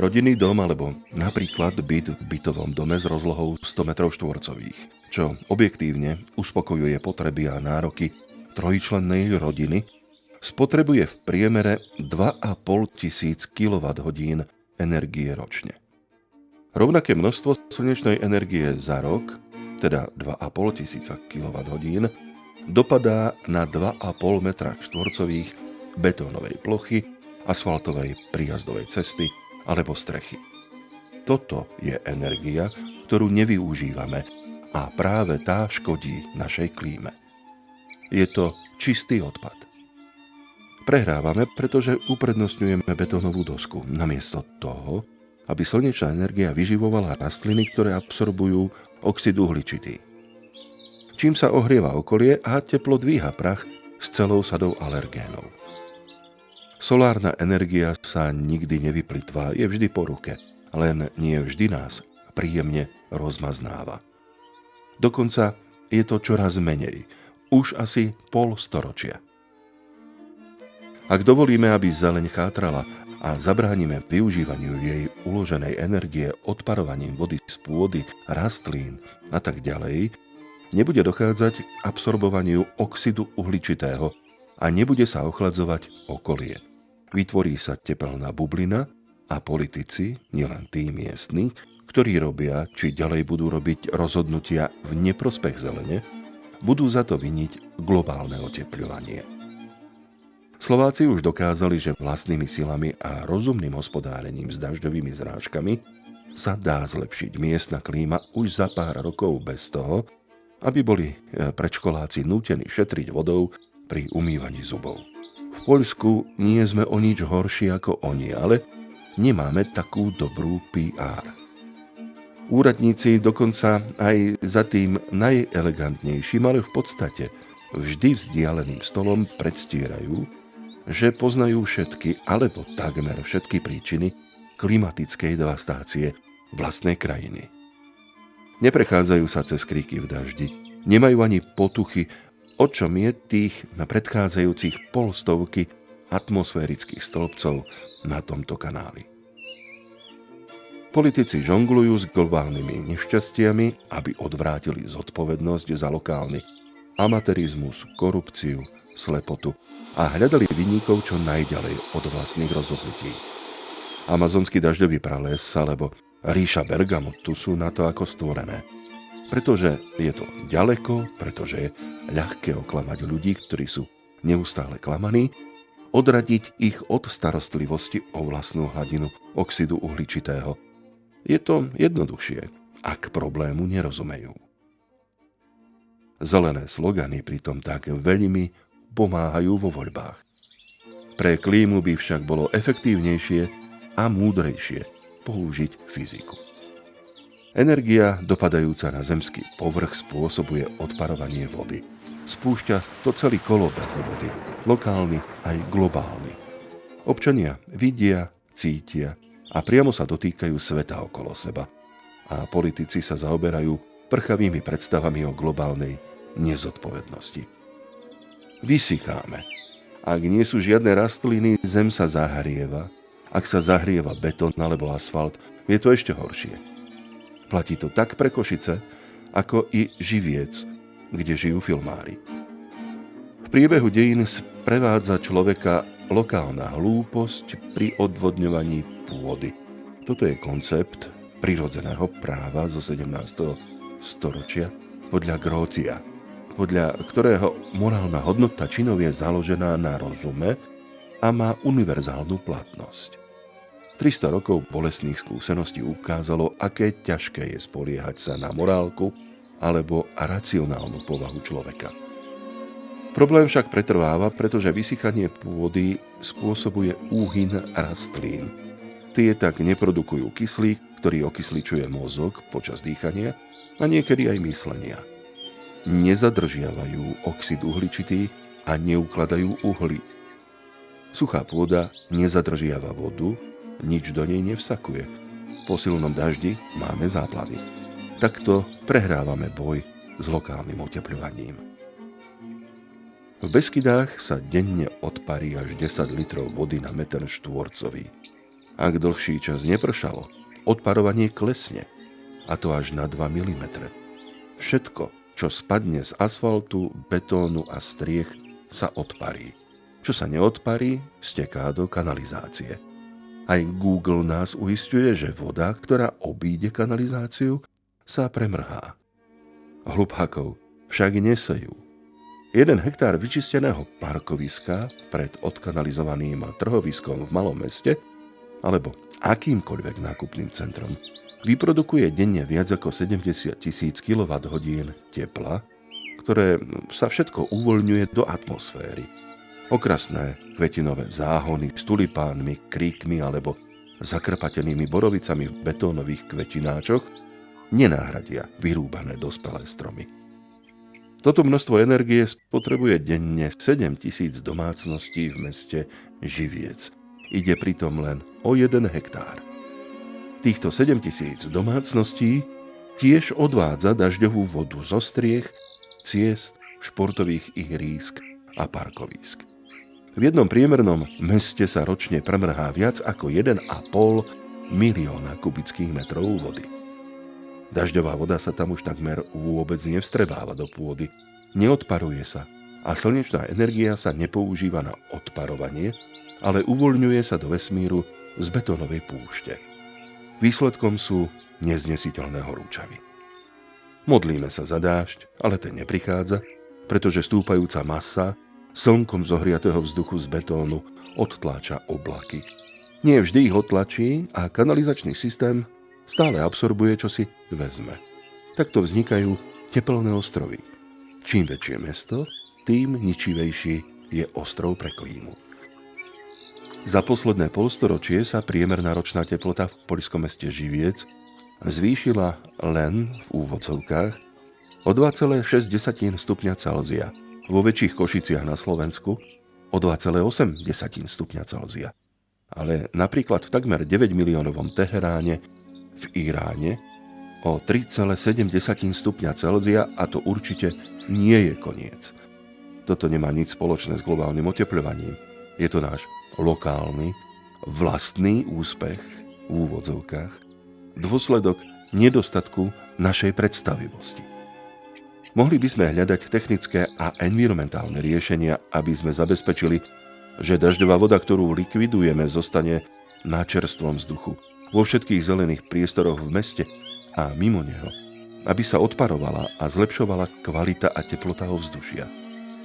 Rodinný dom alebo napríklad byt v bytovom dome s rozlohou 100 m2, čo objektívne uspokojuje potreby a nároky trojčlennej rodiny, spotrebuje v priemere 2500 kWh energie ročne. Rovnaké množstvo slnečnej energie za rok, teda 2500 kWh, dopadá na 2,5 m2 betónovej plochy, asfaltovej príjazdovej cesty alebo strechy. Toto je energia, ktorú nevyužívame a práve tá škodí našej klíme. Je to čistý odpad. Prehrávame, pretože uprednostňujeme betónovú dosku namiesto toho, aby slnečná energia vyživovala rastliny, ktoré absorbujú oxid uhličitý. Čím sa ohrieva okolie a teplo dvíha prach s celou sadou alergénov. Solárna energia sa nikdy nevyplitvá, je vždy po ruke, len nie vždy nás príjemne rozmaznáva. Dokonca je to čoraz menej, už asi pol storočia. Ak dovolíme, aby zeleň chátrala a zabránime využívaniu jej uloženej energie odparovaním vody z pôdy, rastlín a tak ďalej, nebude dochádzať k absorbovaniu oxidu uhličitého a nebude sa ochladzovať okolie. Vytvorí sa tepelná bublina a politici, nielen tí miestni, ktorí robia, či ďalej budú robiť rozhodnutia v neprospech zelene, budú za to viniť globálne otepľovanie. Slováci už dokázali, že vlastnými silami a rozumným hospodárením s dažďovými zrážkami sa dá zlepšiť miestna klíma už za pár rokov bez toho, aby boli predškoláci nútení šetriť vodou pri umývaní zubov. V Poľsku nie sme o nič horší ako oni, ale nemáme takú dobrú PR. Úradníci dokonca aj za tým najelegantnejším, ale v podstate vždy vzdialeným stolom predstierajú, že poznajú všetky alebo takmer všetky príčiny klimatickej devastácie vlastnej krajiny. Neprechádzajú sa cez kríky v daždi, nemajú ani potuchy, o čom je tých na predchádzajúcich polstovky atmosférických stĺpcov na tomto kanáli. Politici žonglujú s globálnymi nešťastiami, aby odvrátili zodpovednosť za lokálny amatérizmus, korupciu, slepotu a hľadali vinníkov čo najďalej od vlastných rozhodnutí. Amazonský dažďový prales alebo ríša bergamotu sú na to ako stvorené. Pretože je to ďaleko, pretože je ľahké oklamať ľudí, ktorí sú neustále klamaní, odradiť ich od starostlivosti o vlastnú hladinu oxidu uhličitého. Je to jednoduchšie, ak problému nerozumejú. Zelené slogany pritom tak veľmi pomáhajú vo voľbách. Pre klímu by však bolo efektívnejšie a múdrejšie použiť fyziku. Energia dopadajúca na zemský povrch spôsobuje odparovanie vody. Spúšťa to celý kolobeh vody, lokálny aj globálny. Občania vidia, cítia a priamo sa dotýkajú sveta okolo seba. A politici sa zaoberajú prchavými predstavami o globálnej nezodpovednosti. Vysycháme. Ak nie sú žiadne rastliny, zem sa zahrieva. Ak sa zahrieva betón alebo asfalt, je to ešte horšie. Platí to tak pre Košice, ako i Živiec, kde žijú filmári. V priebehu dejín sprevádza človeka lokálna hlúposť pri odvodňovaní pôdy. Toto je koncept prirodzeného práva zo 17. storočia podľa Grócia, podľa ktorého morálna hodnota činov je založená na rozume a má univerzálnu platnosť. 300 rokov bolestných skúseností ukázalo, aké ťažké je spoliehať sa na morálku alebo racionálnu povahu človeka. Problém však pretrváva, pretože vysychanie pôdy spôsobuje úhyn rastlín. Tie tak neprodukujú kyslík, ktorý okysličuje mozog počas dýchania a niekedy aj myslenia. Nezadržiavajú oxid uhličitý a neukladajú uhly. Suchá pôda nezadržiava vodu, nič do nej nevsakuje. Po silnom daždi máme záplavy. Takto prehrávame boj s lokálnym otepľovaním. V Beskydách sa denne odparí až 10 litrov vody na meter štvorcový. Ak dlhší čas nepršalo, odparovanie klesne, a to až na 2 mm. Všetko, čo spadne z asfaltu, betónu a striech, sa odparí. Čo sa neodparí, steká do kanalizácie. Aj Google nás uisťuje, že voda, ktorá obíde kanalizáciu, sa premrhá. Hlupákov však nesejú. 1 hektár vyčisteného parkoviska pred odkanalizovaným trhoviskom v malom meste alebo akýmkoľvek nákupným centrom vyprodukuje denne viac ako 70 000 kWh tepla, ktoré sa všetko uvoľňuje do atmosféry. Okrasné kvetinové záhony s tulipánmi, kríkmi alebo zakrpatenými borovicami v betónových kvetináčoch nenahradia vyrúbané dospelé stromy. Toto množstvo energie spotrebuje denne 7 000 domácností v meste Živiec. Ide pritom len o 1 hektár. Týchto 7 000 domácností tiež odvádza dažďovú vodu zo striech, ciest, športových ihrísk a parkovísk. V jednom priemernom meste sa ročne premrhá viac ako 1,5 milióna kubických metrov vody. Dažďová voda sa tam už takmer vôbec nevstrebáva do pôdy, neodparuje sa a slnečná energia sa nepoužíva na odparovanie, ale uvoľňuje sa do vesmíru z betónovej púšte. Výsledkom sú neznesiteľné horúčavy. Modlíme sa za dážď, ale ten neprichádza, pretože stúpajúca masa slnkom zohriatého vzduchu z betónu odtláča oblaky. Nie vždy ich odtlačí a kanalizačný systém stále absorbuje, čo si vezme. Takto vznikajú tepelné ostrovy. Čím väčšie mesto, tým ničivejší je ostrov pre klímu. Za posledné polstoročie sa priemerná ročná teplota v poľskom meste Živiec zvýšila len v úvodzovkách o 2,6 stupňa Celzia, vo väčších Košiciach na Slovensku o 2,8 stupňa Celzia. Ale napríklad v takmer 9 miliónovom Teheráne v Iráne o 3,7 stupňa Celzia a to určite nie je koniec. Toto nemá nič spoločné s globálnym otepľovaním. Je to náš lokálny, vlastný úspech v úvodzovkách, dôsledok nedostatku našej predstavivosti. Mohli by sme hľadať technické a environmentálne riešenia, aby sme zabezpečili, že dažďová voda, ktorú likvidujeme, zostane na čerstvom vzduchu, vo všetkých zelených priestoroch v meste a mimo neho, aby sa odparovala a zlepšovala kvalita a teplota ovzdušia.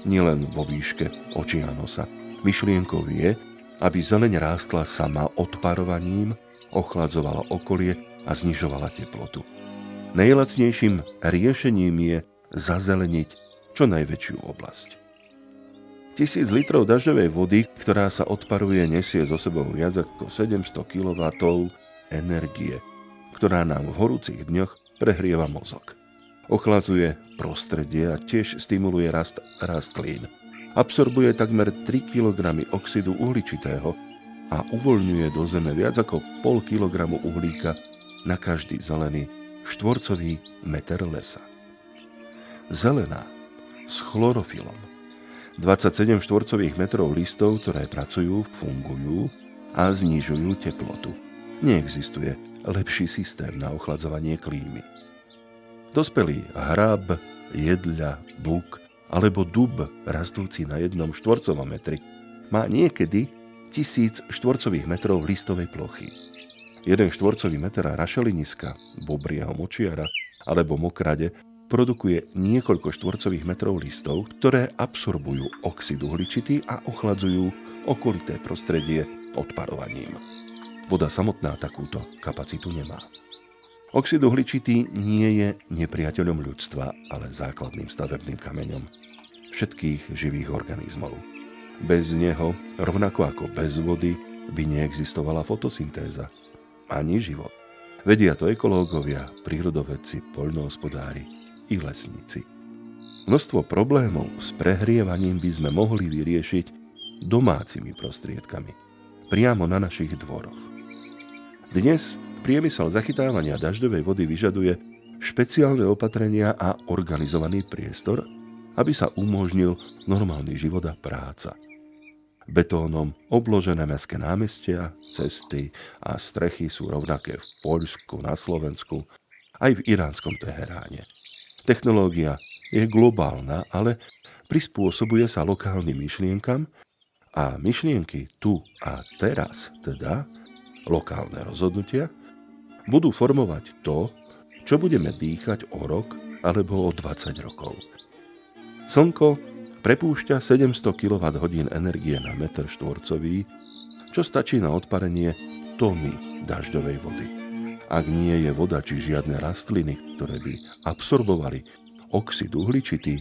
Nielen vo výške očí a nosa. Myšlienkou je, aby zeleň rástla sama odparovaním, ochladzovala okolie a znižovala teplotu. Najlacnejším riešením je zazeleniť čo najväčšiu oblasť. 1000 litrov dažďovej vody, ktorá sa odparuje, nesie so sebou viac ako 700 kW energie, ktorá nám v horúcich dňoch prehrieva mozog. Ochladzuje prostredie a tiež stimuluje rast rastlín. Absorbuje takmer 3 kg oxidu uhličitého a uvoľňuje do zeme viac ako 0,5 kg uhlíka na každý zelený štvorcový meter lesa. Zelená s chlorofilom. 27 štvorcových metrov listov, ktoré pracujú, fungujú a znižujú teplotu. Neexistuje lepší systém na ochladzovanie klímy. Dospelý hráb, jedľa, buk alebo dub rastúci na 1 štvorcovom metri má niekedy 1000 štvorcových metrov listovej plochy. 1 štvorcový meter rašeliniska, bobrieho močiara alebo mokrade produkuje niekoľko štvorcových metrov listov, ktoré absorbujú oxid uhličitý a ochladzujú okolité prostredie odparovaním. Voda samotná takúto kapacitu nemá. Oxid uhličitý nie je nepriateľom ľudstva, ale základným stavebným kameňom všetkých živých organizmov. Bez neho, rovnako ako bez vody, by neexistovala fotosyntéza ani život. Vedia to ekológovia, prírodovedci, poľnohospodári i lesníci. Množstvo problémov s prehrievaním by sme mohli vyriešiť domácimi prostriedkami, priamo na našich dvoroch. Dnes priemysel zachytávania dažďovej vody vyžaduje špeciálne opatrenia a organizovaný priestor, aby sa umožnil normálny život a práca. Betónom obložené mestské námestia, cesty a strechy sú rovnaké v Poľsku, na Slovensku, aj v iránskom Teheráne. Technológia je globálna, ale prispôsobuje sa lokálnym myšlienkam a myšlienky tu a teraz, teda lokálne rozhodnutia, budú formovať to, čo budeme dýchať o rok alebo o 20 rokov. Slnko prepúšťa 700 kWh energie na meter štvorcový, čo stačí na odparenie tony dažďovej vody. Ak nie je voda či žiadne rastliny, ktoré by absorbovali oxid uhličitý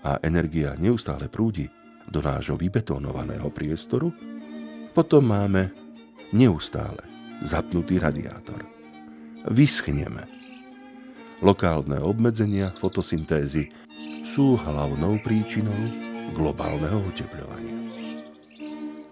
a energia neustále prúdi do nášho vybetónovaného priestoru, potom máme neustále zapnutý radiátor. Vyschneme. Lokálne obmedzenia fotosyntézy sú hlavnou príčinou globálneho otepľovania.